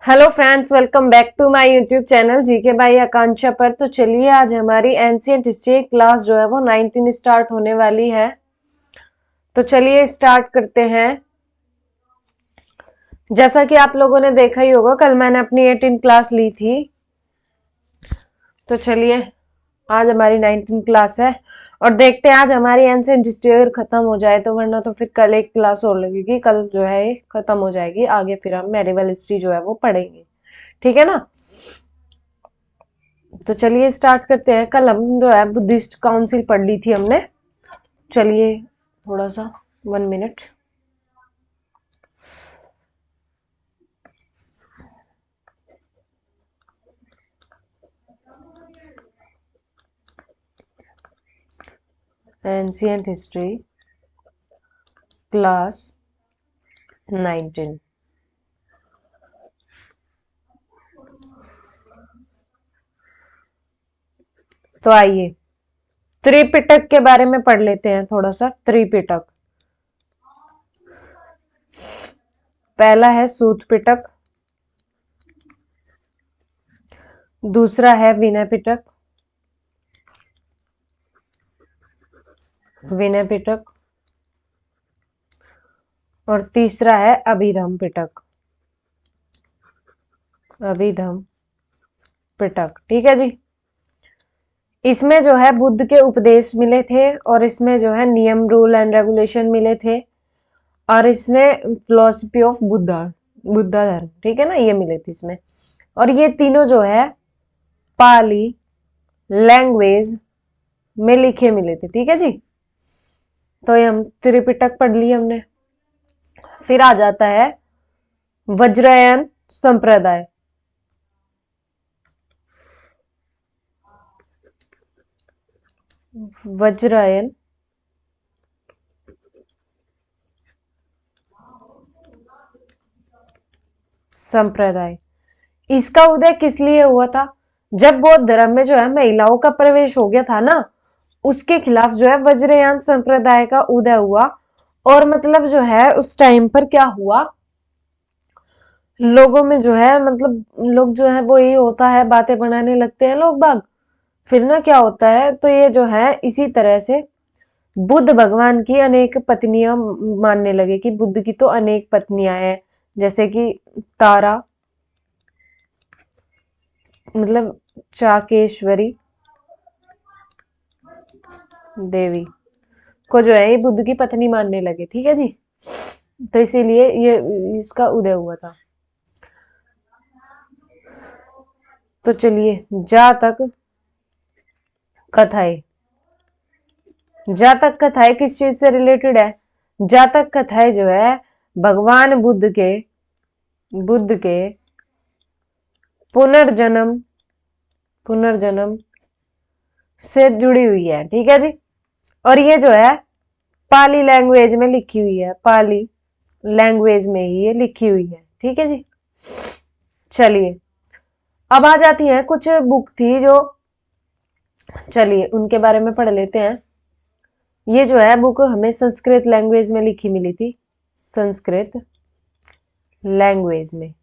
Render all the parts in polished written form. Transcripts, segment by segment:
Hello friends, welcome back to my YouTube channel GK by Akanksha पर। तो चलिए आज हमारी एंशिएंट हिस्ट्री क्लास जो है वो 19 स्टार्ट होने वाली है। तो चलिए स्टार्ट करते हैं। जैसा कि आप लोगों ने देखा ही होगा, कल मैंने अपनी 18 क्लास ली थी। तो चलिए आज हमारी 19 क्लास है और देखते हैं आज हमारी एंशिएंट हिस्ट्री अगर खत्म हो जाए तो, वरना तो फिर कल एक क्लास और लगेगी। कल जो है ये खत्म हो जाएगी, आगे फिर हम मेडिवल हिस्ट्री जो है वो पढ़ेंगे। ठीक है ना। तो चलिए स्टार्ट करते हैं। कल हम जो है बुद्धिस्ट काउंसिल पढ़ ली थी हमने। चलिए थोड़ा सा 1 मिनट। Ancient history class 19। तो आइए त्रिपिटक के बारे में पढ़ लेते हैं थोड़ा सा। त्रिपिटक, पहला है सूत पिटक, दूसरा है विनय पिटक, विनय पिटक, और तीसरा है अभिधम पिटक, अभिधम पिटक। ठीक है जी। इसमें जो है बुद्ध के उपदेश मिले थे और इसमें जो है नियम, रूल एंड रेगुलेशन मिले थे और इसमें फिलोसफी ऑफ बुद्धा धर्म, ठीक है ना, ये मिले थे इसमें। और ये तीनों जो है पाली लैंग्वेज में लिखे मिले थे। ठीक है जी। तो ये हम त्रिपिटक पढ़ लिए हमने। फिर आ जाता है वज्रयान संप्रदाय। वज्रयान संप्रदाय, इसका उदय किस लिए हुआ था? जब बौद्ध धर्म में जो है महिलाओं का प्रवेश हो गया था ना, उसके खिलाफ जो है वज्रयान संप्रदाय का उदय हुआ। और मतलब जो है उस टाइम पर क्या हुआ, लोगों में जो है मतलब लोग जो है वो ये होता है, बातें बनाने लगते हैं लोग बाग। फिर ना क्या होता है, तो ये जो है इसी तरह से बुद्ध भगवान की अनेक पत्नियां मानने लगे कि बुद्ध की तो अनेक पत्नियां हैं, जैसे कि तारा मतलब चाकेश्वरी देवी को जो है ये बुद्ध की पत्नी मानने लगे। ठीक है जी। तो इसीलिए ये इसका उदय हुआ था। तो चलिए जातक कथाएं, जातक कथाएं किस चीज से रिलेटेड है? जातक कथाएं जो है भगवान बुद्ध के पुनर्जन्म पुनर्जन्म से जुड़ी हुई है। ठीक है जी। और ये जो है पाली लैंग्वेज में लिखी हुई है, पाली लैंग्वेज में ही ये लिखी हुई है। ठीक है जी। चलिए अब आ जाती है कुछ बुक थी जो, चलिए उनके बारे में पढ़ लेते हैं। ये जो है बुक हमें संस्कृत लैंग्वेज में लिखी मिली थी, संस्कृत लैंग्वेज में।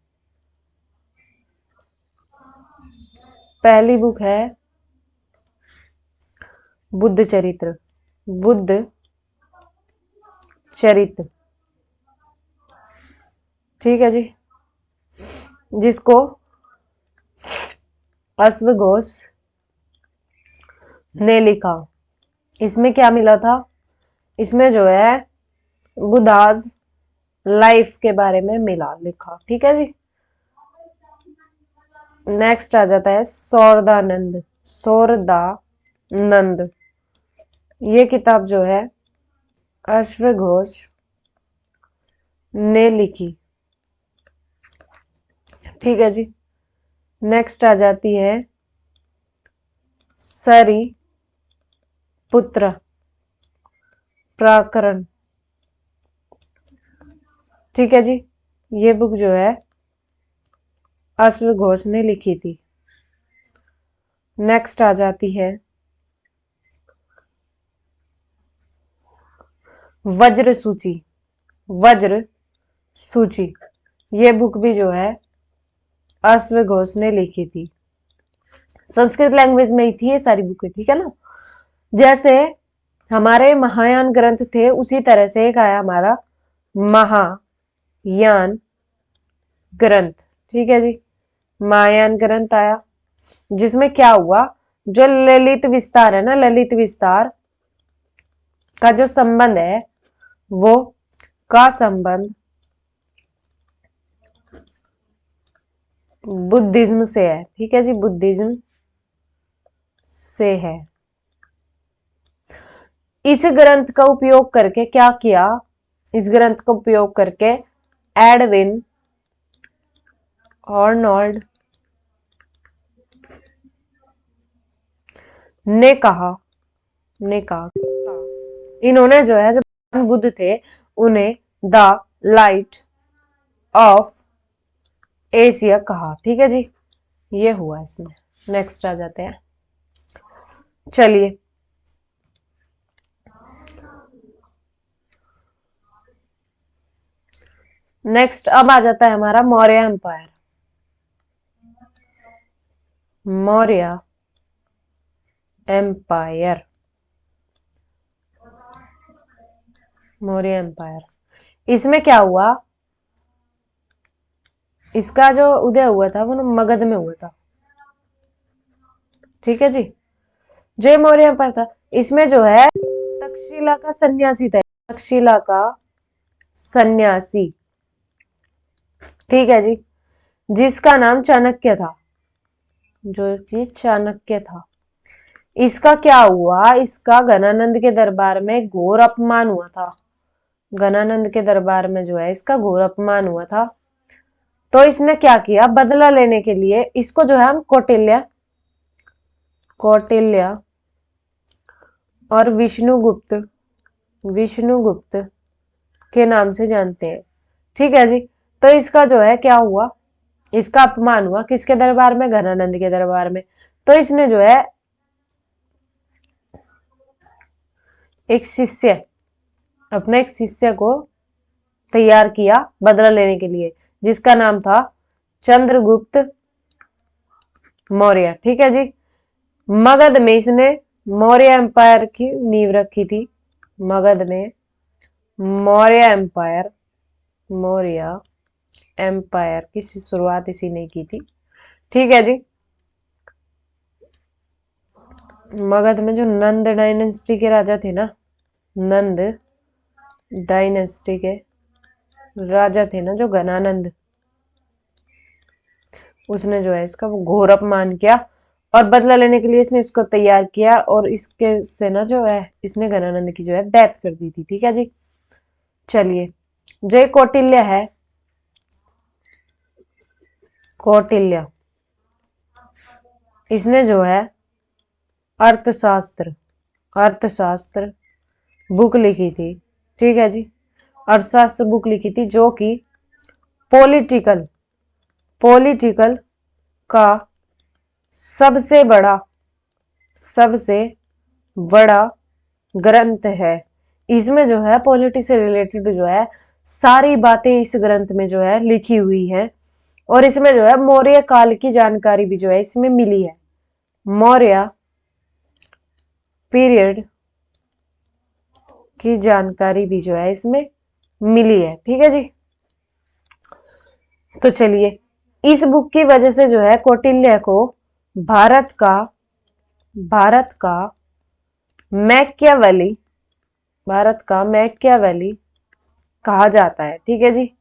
पहली बुक है बुद्ध चरित्र, बुद्ध चरित्र। ठीक है जी। जिसको अश्वघोष ने लिखा। इसमें क्या मिला था? इसमें जो है बुद्धाज लाइफ के बारे में मिला लिखा। ठीक है जी। नेक्स्ट आ जाता है सौरदानंद, सौरदानंद। ये किताब जो है अश्वघोष ने लिखी। ठीक है जी। नेक्स्ट आ जाती है सरी पुत्र प्रकरण। ठीक है जी। ये बुक जो है अश्वघोष ने लिखी थी। नेक्स्ट आ जाती है वज्र सूची, वज्र सूची। ये बुक भी जो है अश्व घोष ने लिखी थी। संस्कृत लैंग्वेज में ही थी ये सारी बुकें, ठीक है ना। जैसे हमारे महायान ग्रंथ थे उसी तरह से एक आया हमारा महायान ग्रंथ, ठीक है जी। महायान ग्रंथ आया जिसमें क्या हुआ, जो ललित विस्तार है ना, ललित विस्तार का जो संबंध है वो का संबंध बुद्धिज्म से है, ठीक है जी, बुद्धिज्म से है। इस ग्रंथ का उपयोग करके क्या किया, इस ग्रंथ का उपयोग करके एडविन आर्नोल्ड ने कहा, इन्होंने जो है, जो बुद्ध थे उन्हें द लाइट ऑफ एशिया कहा, ठीक है जी। ये हुआ इसमें। नेक्स्ट आ जाते हैं, चलिए। नेक्स्ट अब आ जाता है हमारा Maurya empire. Maurya empire, Maurya empire, इसमें क्या हुआ, इसका जो उदय हुआ था वो मगध में हुआ था, ठीक है जी। जो मौर्य एम्पायर था इसमें जो है तक्षशिला का सन्यासी था, तक्षशिला का सन्यासी, ठीक है जी, जिसका नाम चाणक्य था, जो कि चाणक्य था। इसका क्या हुआ, इसका गणानंद के दरबार में घोर अपमान हुआ था। गणानंद के दरबार में जो है इसका घोर अपमान हुआ था। तो इसने क्या किया, बदला लेने के लिए इसको जो है हम कौटिल्य और विष्णुगुप्त के नाम से जानते हैं, ठीक है जी। तो इसका जो है क्या हुआ, इसका अपमान हुआ किसके दरबार में, गणानंद के दरबार में। तो इसने जो है एक शिष्य, अपने एक शिष्य को तैयार किया बदला लेने के लिए, जिसका नाम था चंद्रगुप्त मौर्य, ठीक है जी। मगध में इसने मौर्य एम्पायर की नींव रखी थी। मगध में मौर्य एम्पायर की शुरुआत इसी ने की थी, ठीक है जी। मगध में जो नंद डायनेस्टी के राजा थे ना, नंद डायनेस्टी के राजा थे ना, जो गणानंद, उसने जो है इसका घोर अपमान किया और बदला लेने के लिए इसने इसको तैयार किया, और इसके से ना जो है इसने गणानंद की जो है डेथ कर दी थी, ठीक है जी। चलिए, जो कौटिल्य है, कौटिल्य, इसने जो है अर्थशास्त्र बुक लिखी थी, ठीक है जी। अर्थशास्त्र बुक लिखी थी जो कि पॉलिटिकल का सबसे बड़ा ग्रंथ है। इसमें जो है पॉलिटी से रिलेटेड जो है सारी बातें इस ग्रंथ में जो है लिखी हुई है, और इसमें जो है मौर्य काल की जानकारी भी जो है इसमें मिली है। मौर्य पीरियड की जानकारी भी जो है इसमें मिली है, ठीक है जी। तो चलिए, इस बुक की वजह से जो है कौटिल्य को भारत का मैकियावेली कहा जाता है, ठीक है जी।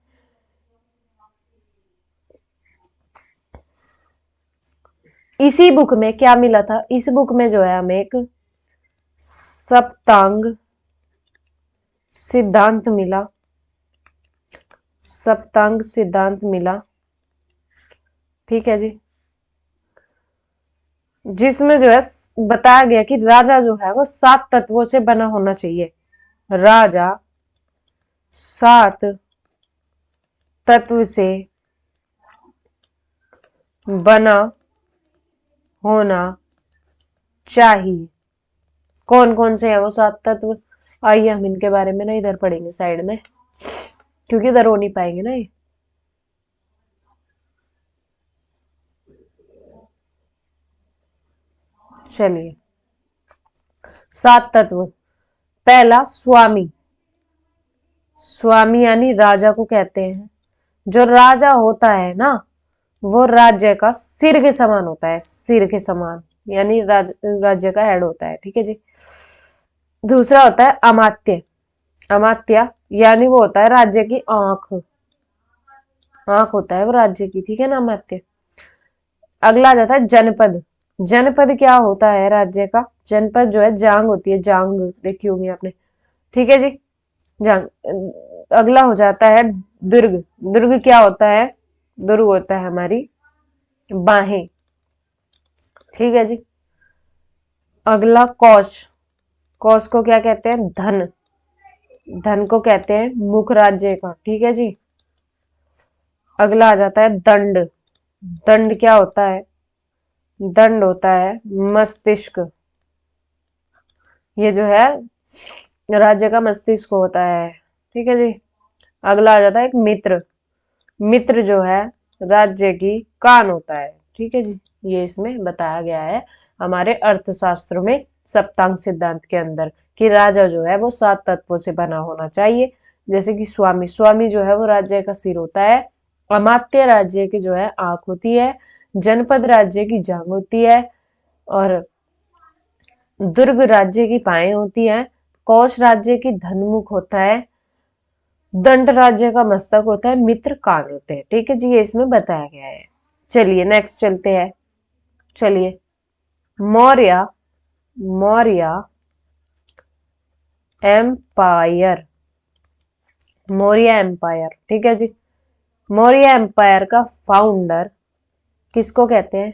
इसी बुक में क्या मिला था, इस बुक में जो है हमें एक सप्तांग सिद्धांत मिला, ठीक है जी, जिसमें जो है बताया गया कि राजा जो है वो 7 तत्वों से बना होना चाहिए। राजा 7 तत्व से बना होना चाहिए। कौन कौन से हैं वो 7 तत्व, आइए हम इनके बारे में ना इधर पढ़ेंगे साइड में, क्योंकि इधर हो नहीं पाएंगे ना ये। चलिए, 7 तत्व। पहला स्वामी, स्वामी यानी राजा को कहते हैं। जो राजा होता है ना, वो राज्य का सिर के समान होता है, सिर के समान, यानी राज्य का हेड होता है। ठीक है जी। दूसरा होता है अमात्य, अमात्य यानी वो होता है राज्य की आंख, आंख होता है वो राज्य की। ठीक है ना, अमात्य। अगला आ जाता है जनपद। जनपद क्या होता है राज्य का? जनपद जो है जांग होती है, जांग देखी होगी आपने। ठीक है जी, जांग। अगला हो जाता है दुर्ग। दुर्ग क्या होता है? दुर्ग होता है हमारी बाहें। ठीक है जी। अगला कौश। कौश को क्या कहते हैं? धन। धन को कहते हैं मुख राज्य का। ठीक है जी। अगला आ जाता है दंड। दंड क्या होता है? दंड होता है मस्तिष्क। ये जो है राज्य का मस्तिष्क होता है। ठीक है जी। अगला आ जाता है एक मित्र। मित्र जो है राज्य की कान होता है। ठीक है जी। ये इसमें बताया गया है हमारे अर्थशास्त्र में सप्तांग सिद्धांत के अंदर कि राजा जो है वो 7 तत्वों से बना होना चाहिए। जैसे कि स्वामी, स्वामी जो है वो राज्य का सिर होता है। अमात्य राज्य की जो है आंख होती है। जनपद राज्य की जांग होती है। और दुर्ग राज्य की पाएं होती है। कौश राज्य की धनमुख होता है। दंड राज्य का मस्तक होता है। मित्र कान होते हैं। ठीक है जी, ये इसमें बताया गया है। चलिए नेक्स्ट चलते हैं। चलिए, मौर्य, मौर्य एम्पायर, मौर्य एम्पायर। ठीक है जी। मौर्य एम्पायर का फाउंडर किसको कहते हैं?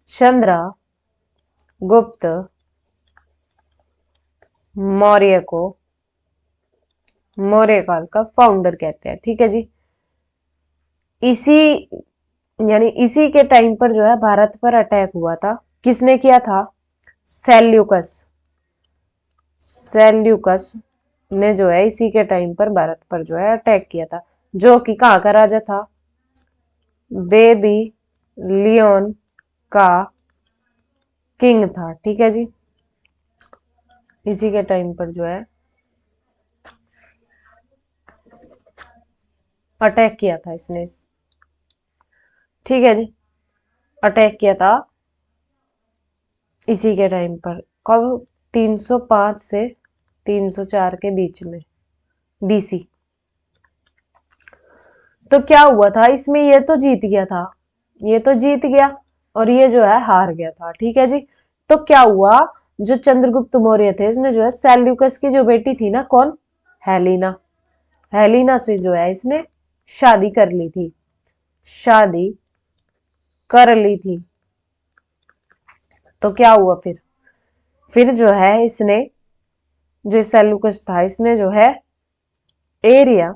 चंद्र गुप्त मौर्य को मौर्य काल का फाउंडर कहते हैं। ठीक है जी। इसी यानी इसी के टाइम पर जो है भारत पर अटैक हुआ था। किसने किया था? सेल्यूकस। सेल्यूकस ने जो है इसी के टाइम पर भारत पर जो है अटैक किया था, जो कि कहाँ का राजा था? बेबी लियोन का किंग था। ठीक है जी। इसी के टाइम पर जो है अटैक किया था इसने। ठीक है जी। अटैक किया था इसी के टाइम पर। कब? 305 से 304 के बीच में, बीसी। तो क्या हुआ था इसमें? ये तो जीत गया था, ये तो जीत गया और ये जो है हार गया था। ठीक है जी। तो क्या हुआ? जो चंद्रगुप्त मौर्य थे इसने जो है सेल्यूकस की जो बेटी थी ना, कौन? हेलिना। हेलिना से जो है इसने शादी कर ली थी, शादी कर ली थी। तो क्या हुआ फिर जो है इसने, जो सेल्यूकस था इसने जो है एरिया,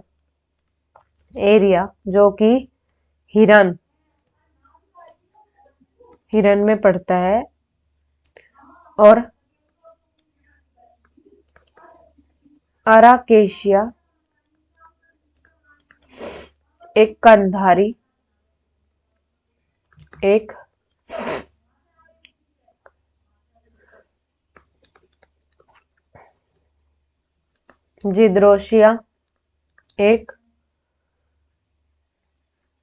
एरिया जो कि हिरन, हिरन में पड़ता है, और अराकेशिया एक कंधारी, एक जिद्रोशिया, एक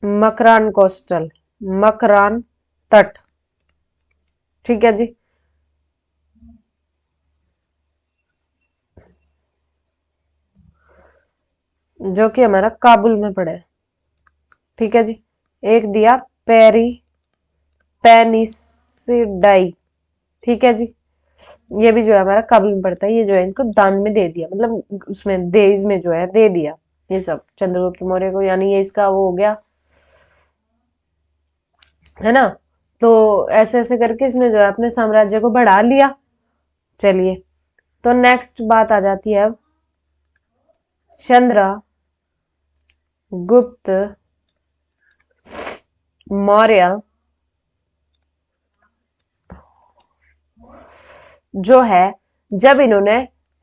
मकरान कोस्टल, मकरान तट। ठीक है जी। जो कि हमारा काबुल में पड़ा है। ठीक है जी। एक दिया पेरी पेनिसिडाई। ठीक है जी। ये भी जो है हमारा काबुल में पड़ता है। ये जो है इनको दान में दे दिया, मतलब उसमें देश में जो है दे दिया ये सब चंद्रगुप्त मौर्य को, यानी ये इसका वो हो गया है ना। तो ऐसे ऐसे करके इसने जो है अपने साम्राज्य को बढ़ा लिया। चलिए, तो नेक्स्ट बात आ जाती है अब चंद्र गुप्त मौर्य जो है, जब इन्होंने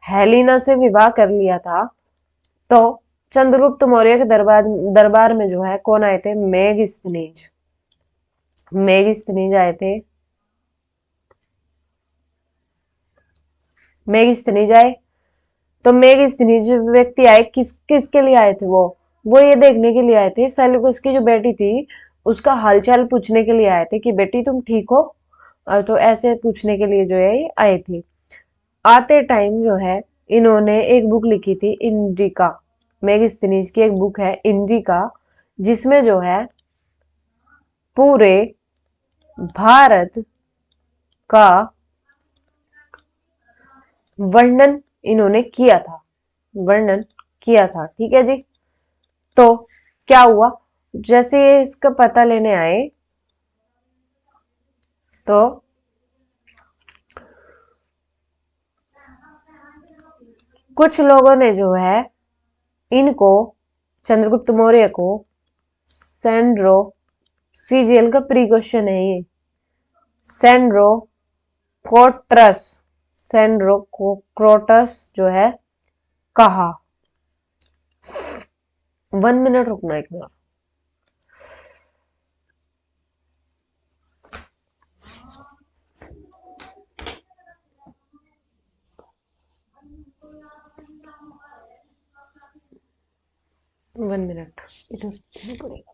हेलिना से विवाह कर लिया था तो चंद्रगुप्त मौर्य के दरबार में जो है कौन आए थे? मेगस्थनीज। मेगस्थनीज आए थे मेगस्थनीज आए। तो मेगस्थनीज व्यक्ति आए, किसके लिए आए थे? वो ये देखने के लिए आए थे सेल्यूकस की जो बेटी थी उसका हालचाल पूछने के लिए आए थे कि बेटी तुम ठीक हो, और तो ऐसे पूछने के लिए जो है ये आए थे। आते टाइम जो है इन्होंने एक बुक लिखी थी इंडिका, मेगस्थनीज की एक बुक है इंडिका, जिसमें जो है पूरे भारत का वर्णन इन्होंने किया था, वर्णन किया था। ठीक है जी। तो क्या हुआ, जैसे ये इसका पता लेने आए तो कुछ लोगों ने जो है इनको, चंद्रगुप्त मौर्य को, सैंड्रो, सीजीएल का प्री क्वेश्चन है ये, सैंड्रो कोट्रस, सैंड्रो क्रोटस जो है कहा। 1 मिनट रुकना, एक मिनट। वन मिनट इधर पड़ेगा।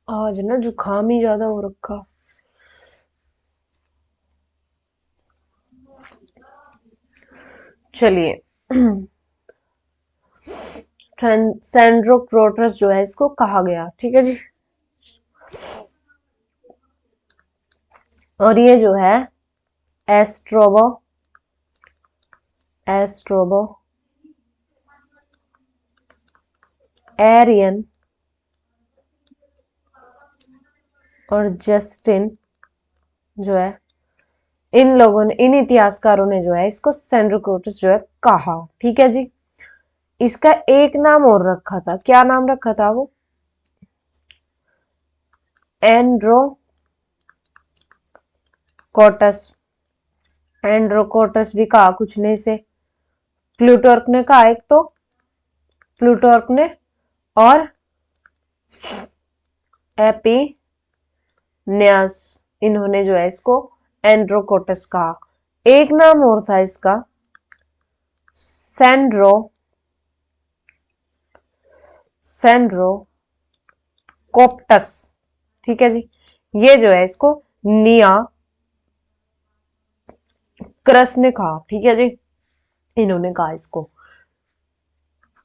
आज ना जुकाम ही ज्यादा हो रखा। चलिए, सैंड्रोक्रोटस जो है इसको कहा गया। ठीक है जी। और ये जो है एस्ट्रोबो, एस्ट्रोबो एरियन और जस्टिन जो है, इन लोगों ने, इन इतिहासकारों ने जो है इसको सैंड्रोक्रोटस जो है कहा। ठीक है जी। इसका एक नाम और रखा था, क्या नाम रखा था वो? एंड्रोकोटस, एंड्रोकोटस भी कहा कुछ ने इसे, प्लूटोर्क ने कहा एक तो, प्लूटोर्क ने, और एपिनियस, इन्होंने जो है इसको एंड्रोकोटस कहा। एक नाम और था इसका, सैंड्रोकोप्टस। ठीक है जी। ये जो है इसको निया क्रस ने कहा। ठीक है जी, इन्होंने कहा इसको।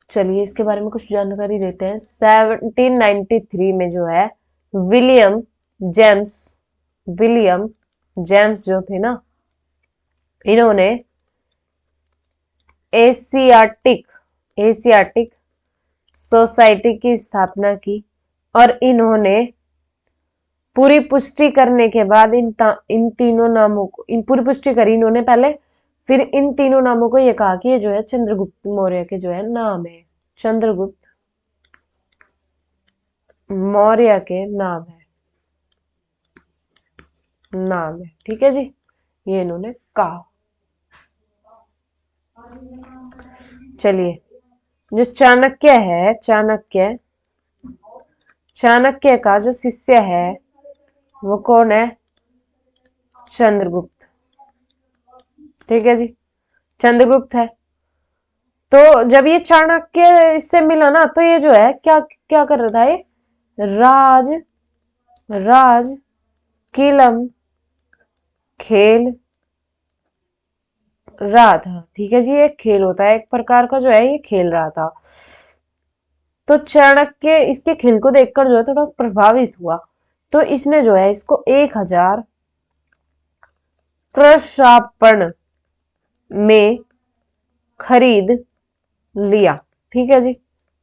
चलिए इसके बारे में कुछ जानकारी देते हैं। 1793 में जो है विलियम जेम्स, विलियम जेम्स जो थे ना, इन्होंने एशियाटिक, एशियाटिक सोसाइटी की स्थापना की, और इन्होंने पूरी पुष्टि करने के बाद इन तीनों नामों को, इन पूरी पुष्टि करी इन्होंने पहले, फिर इन तीनों नामों को ये कहा कि ये जो है चंद्रगुप्त मौर्य के जो है नाम है, चंद्रगुप्त मौर्य के नाम है, नाम है। ठीक है जी, ये इन्होंने कहा। चलिए, जो चाणक्य है, चाणक्य, चाणक्य का जो शिष्य है वो कौन है? चंद्रगुप्त। ठीक है जी, चंद्रगुप्त है। तो जब ये चाणक्य इससे मिला ना, तो ये जो है क्या क्या कर रहा था, ये राज किलम खेल रहा था। ठीक है जी, एक खेल होता है एक प्रकार का, जो है ये खेल रहा था। तो चाणक्य इसके खेल को देखकर जो है थोड़ा प्रभावित हुआ, तो इसने जो है इसको 1000 प्रशापण में खरीद लिया। ठीक है जी,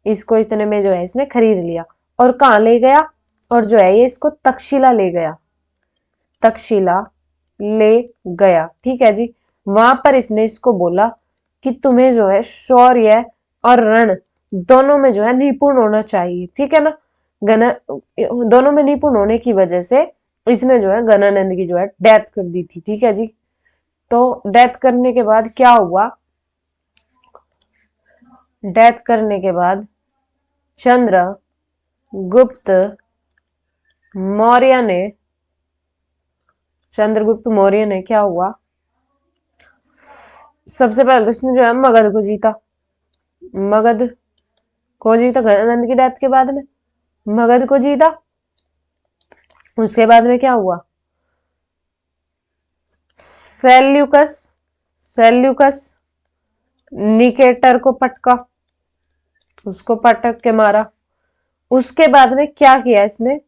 इसको इतने में जो है इसने खरीद लिया, और कहाँ ले गया? और जो है ये इसको तक्षशिला ले गया, तक्षशिला ले गया। ठीक है जी, वहां पर इसने इसको बोला कि तुम्हें जो है शौर्य और रण दोनों में जो है निपुण होना चाहिए, ठीक है ना। गण दोनों में निपुण होने की वजह से इसने जो है गणानंद की जो है डेथ कर दी थी, ठीक है जी। तो डेथ करने के बाद क्या हुआ, डेथ करने के बाद चंद्रगुप्त मौर्य ने चंद्रगुप्त मौर्य ने क्या हुआ, सबसे पहले तो उसने जो है मगध को जीता, मगध को जीता गणानंद की डेथ के बाद में, मगध को जीता। उसके बाद में क्या हुआ, सेल्यूकस सेल्यूकस निकेटर को पटका, उसको पटक के मारा। उसके बाद में क्या किया इसने,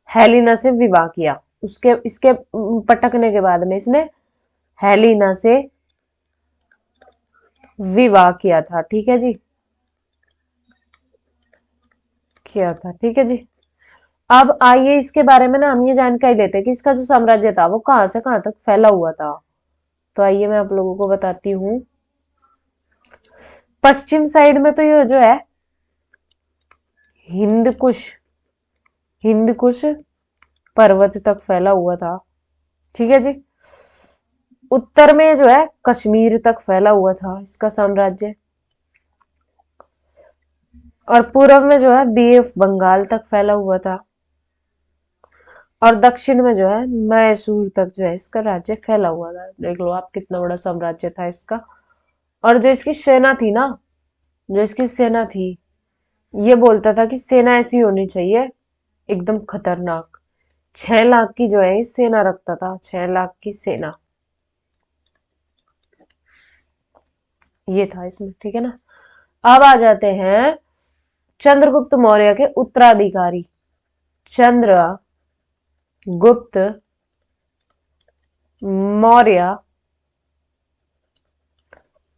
हेलिना से विवाह किया। उसके इसके पटकने के बाद में इसने हेलिना से विवाह किया था, ठीक है जी, किया था, ठीक है जी। अब आइए इसके बारे में ना हम ये जानकारी लेते हैं कि इसका जो साम्राज्य था वो कहां से कहां तक फैला हुआ था। तो आइए मैं आप लोगों को बताती हूँ। पश्चिम साइड में तो ये जो है हिंदकुश हिंदकुश पर्वत तक फैला हुआ था, ठीक है जी। उत्तर में जो है कश्मीर तक फैला हुआ था इसका साम्राज्य, और पूर्व में जो है बे ऑफ बंगाल तक फैला हुआ था, और दक्षिण में जो है मैसूर तक जो है इसका राज्य फैला हुआ था। देख लो आप कितना बड़ा साम्राज्य था इसका। और जो इसकी सेना थी ना, जो इसकी सेना थी, ये बोलता था कि सेना ऐसी होनी चाहिए एकदम खतरनाक। 6 लाख की जो है सेना रखता था, 6 लाख की सेना, ये था इसमें, ठीक है ना। अब आ जाते हैं चंद्रगुप्त मौर्य के उत्तराधिकारी, चंद्रगुप्त मौर्य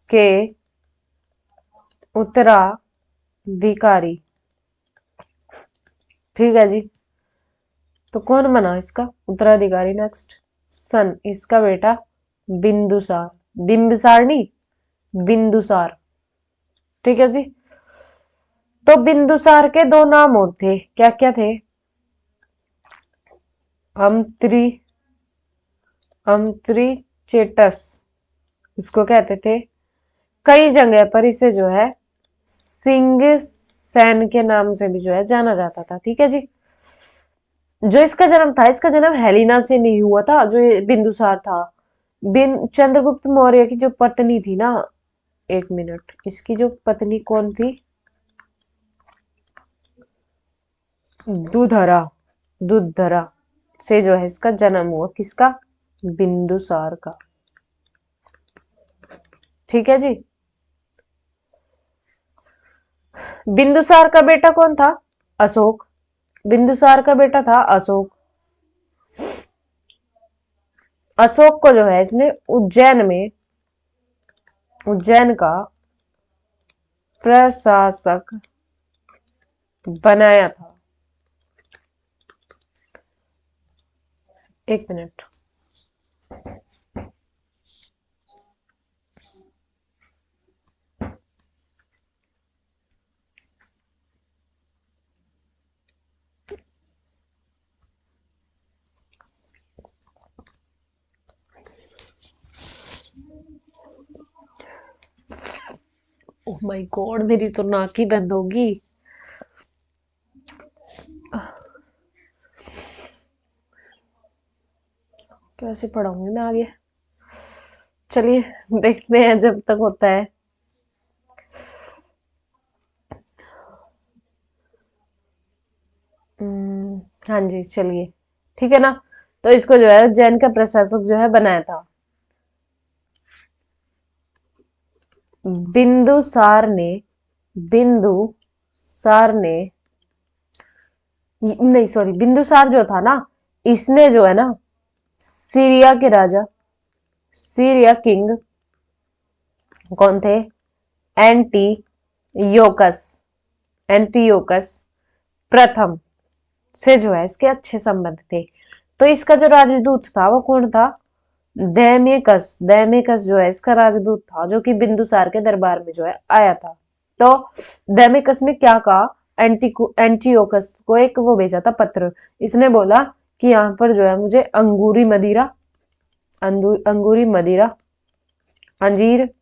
के उत्तराधिकारी, ठीक है जी। तो कौन बना इसका उत्तराधिकारी नेक्स्ट, सन इसका बेटा बिंदुसार, बिंबिसार नहीं बिंदुसार, ठीक है जी। तो बिंदुसार के दो नाम और थे, क्या क्या थे, अम्त्री अम्त्रिचेटस इसको कहते थे। कई जगह पर इसे जो है सिंह सैन के नाम से भी जो है जाना जाता था, ठीक है जी। जो इसका जन्म था, इसका जन्म हेलिना से नहीं हुआ था, जो ये बिंदुसार था। चंद्रगुप्त मौर्य की जो पत्नी थी ना, एक मिनट, इसकी जो पत्नी कौन थी, दुधरा दुधरा से जो है इसका जन्म हुआ, किसका, बिंदुसार का, ठीक है जी। बिंदुसार का बेटा कौन था, अशोक, बिंदुसार का बेटा था अशोक। अशोक को जो है इसने उज्जैन का प्रशासक बनाया था। एक मिनट, ओह माय गॉड, मेरी तो नाक ही बंद होगी। कैसे पढ़ाऊंगी मैं आगे, चलिए देखते हैं जब तक होता है। हाँ जी चलिए, ठीक है ना। तो इसको जो है उज्जैन का प्रशासक जो है बनाया था। बिंदुसार ने नहीं सॉरी, बिंदुसार जो था ना, इसने जो है ना सीरिया के राजा, सीरिया किंग कौन थे, एंटीयोकस एंटीयोकस प्रथम से जो है इसके अच्छे संबंध थे। तो इसका जो राजदूत था वो कौन था, दैमेकस, दैमेकस जो है इसका राजदूत था, जो कि बिंदुसार के दरबार में जो है आया था। तो दैमेकस ने क्या कहा, एंटीओकस को एक वो भेजा था पत्र। इसने बोला कि यहाँ पर जो है मुझे अंगूरी मदिरा, अंगूरी मदिरा, अंजीर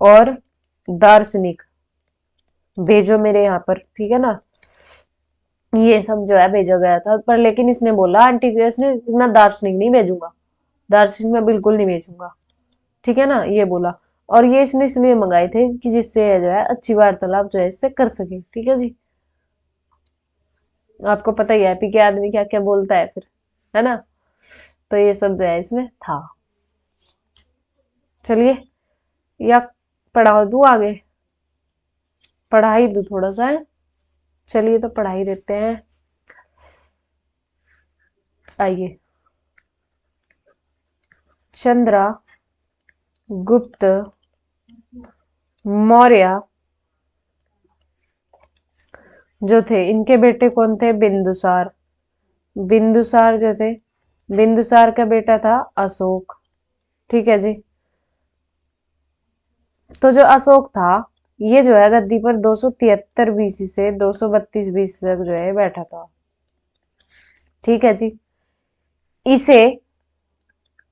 और दार्शनिक भेजो मेरे यहाँ पर, ठीक है ना। ये सब जो है भेजा गया था, पर लेकिन इसने बोला, एंटीओकस ने, ना दार्शनिक नहीं भेजूंगा, दार्शनिक मैं बिल्कुल नहीं भेजूंगा, ठीक है ना, ये बोला। और ये इसने इसलिए मंगाए थे कि जिससे जो है अच्छी वार्तालाप जो है इससे कर सके, ठीक है जी। आपको पता ही है पी के आदमी क्या क्या बोलता है फिर, है ना। तो ये सब जो है इसमें था। चलिए, या पढ़ा दूं आगे, पढ़ाई दूं थोड़ा सा है। चलिए तो पढ़ाई देते हैं, आइए। चंद्रा गुप्त मौर्य जो थे, इनके बेटे कौन थे, बिंदुसार। बिंदुसार जो थे, बिंदुसार का बेटा था अशोक, ठीक है जी। तो जो अशोक था, ये जो है गद्दी पर 273 बीसी से 232 बीसी तक जो है बैठा था, ठीक है जी। इसे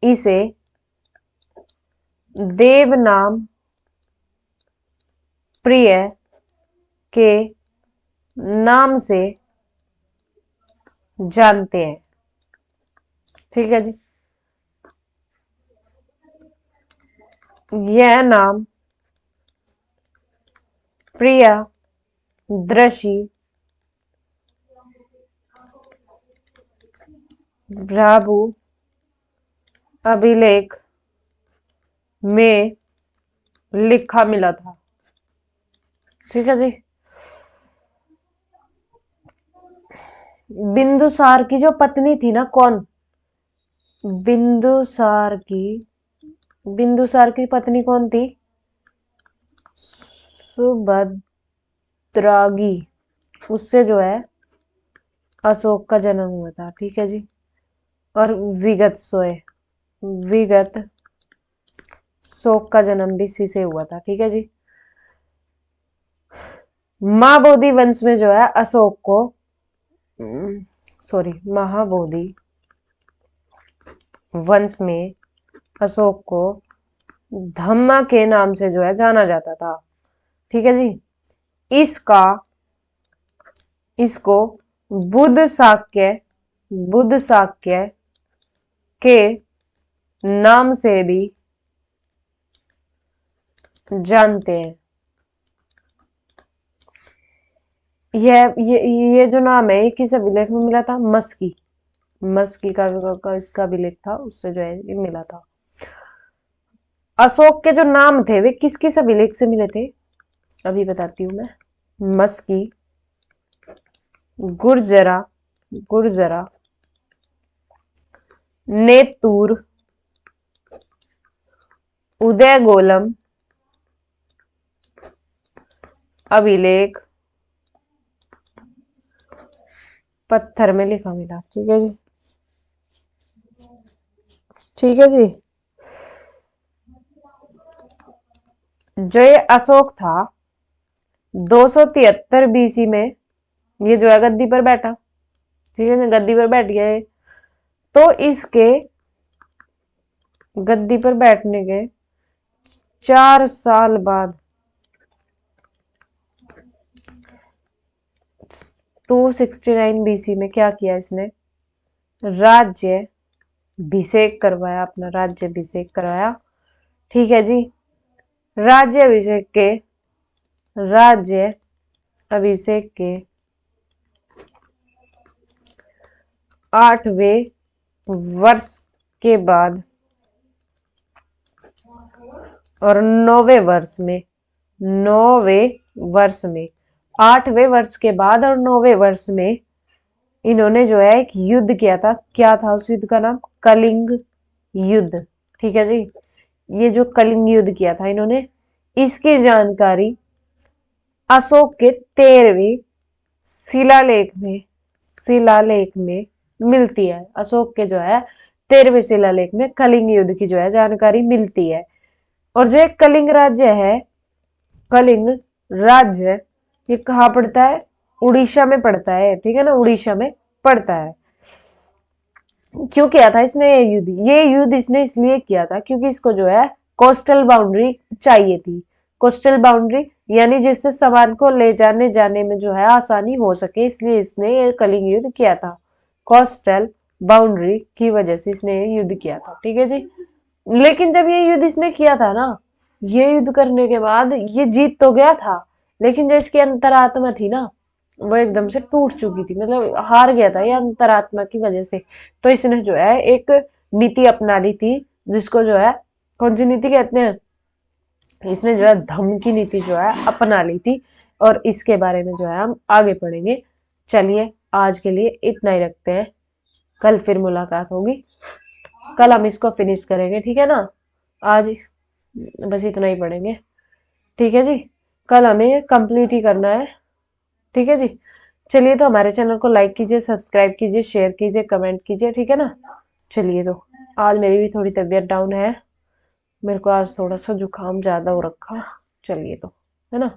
इसे देवनाम प्रिय के नाम से जानते हैं, ठीक है जी। यह नाम प्रिया दृषि भ्राभु अभिलेख में लिखा मिला था, ठीक है जी। बिंदुसार की जो पत्नी थी ना, कौन, बिंदुसार की बिंदुसार की पत्नी कौन थी, सुभद्रागी, उससे जो है अशोक का जन्म हुआ था, ठीक है जी। और विगत शोक का जन्म भी इसी से हुआ था, ठीक है जी। महाबोधि वंश में जो है अशोक को, सॉरी, महाबोधि वंश में अशोक को धम्मा के नाम से जो है जाना जाता था, ठीक है जी। इसका इसको बुद्ध शाक्य के नाम से भी जानते हैं। ये जो नाम है, ये किस अभिलेख में मिला था, मस्की का इसका अभिलेख था, उससे जो है ये मिला था। अशोक के जो नाम थे वे किस किस अभिलेख से मिले थे, अभी बताती हूं मैं। मस्की, गुर्जरा, नेतूर, उदयगोलम अभिलेख पत्थर में लिखा मिला, ठीक है जी, ठीक है जी। जो ये अशोक था, 273 बीसी में ये जो है गद्दी पर बैठा, ठीक है, गद्दी पर बैठ गया है। तो इसके गद्दी पर बैठने के 4 साल बाद 269 बीसी में क्या किया इसने, राज्य अभिषेक करवाया, अपना राज्य अभिषेक करवाया, ठीक है जी। राज्य अभिषेक के 8वें वर्ष के बाद और 9वें वर्ष में 8वें वर्ष के बाद और 9वें वर्ष में इन्होंने जो है एक युद्ध किया था। क्या था उस युद्ध का नाम, कलिंग युद्ध, ठीक है जी। ये जो कलिंग युद्ध किया था इन्होंने, इसकी जानकारी अशोक के 13वें शिलालेख में मिलती है। अशोक के जो है 13वें शिलालेख में कलिंग युद्ध की जो है जानकारी मिलती है। और जो एक कलिंग राज्य है, कलिंग राज्य, ये कहाँ पड़ता है? उड़ीसा में पड़ता है, ठीक है ना, उड़ीसा में पड़ता है। क्यों किया था इसने ये युद्ध? ये युद्ध इसने इसलिए किया था क्योंकि इसको जो है कोस्टल बाउंड्री चाहिए थी। कोस्टल बाउंड्री यानी जिससे सामान को ले जाने में जो है आसानी हो सके, इसलिए इसने ये कलिंग युद्ध किया था। कोस्टल बाउंड्री की वजह से इसने ये युद्ध किया था, ठीक है जी। लेकिन जब ये युद्ध इसने किया था ना, ये युद्ध करने के बाद ये जीत तो गया था, लेकिन जो इसकी अंतरात्मा थी ना, वो एकदम से टूट चुकी थी, मतलब हार गया था ये अंतरात्मा की वजह से। तो इसने जो है एक नीति अपना ली थी, जिसको जो है कौन सी नीति कहते हैं? इसने जो है धम्म की नीति जो है अपना ली थी, और इसके बारे में जो है हम आगे पढ़ेंगे। चलिए आज के लिए इतना ही रखते हैं, कल फिर मुलाकात होगी, कल हम इसको फिनिश करेंगे, ठीक है ना। आज बस इतना ही पढ़ेंगे, ठीक है जी। कल हमें कंप्लीट ही करना है, ठीक है जी। चलिए, तो हमारे चैनल को लाइक कीजिए, सब्सक्राइब कीजिए, शेयर कीजिए, कमेंट कीजिए, ठीक है ना। चलिए, तो आज मेरी भी थोड़ी तबीयत डाउन है, मेरे को आज थोड़ा सा जुकाम ज्यादा हो रखा। चलिए, तो है ना।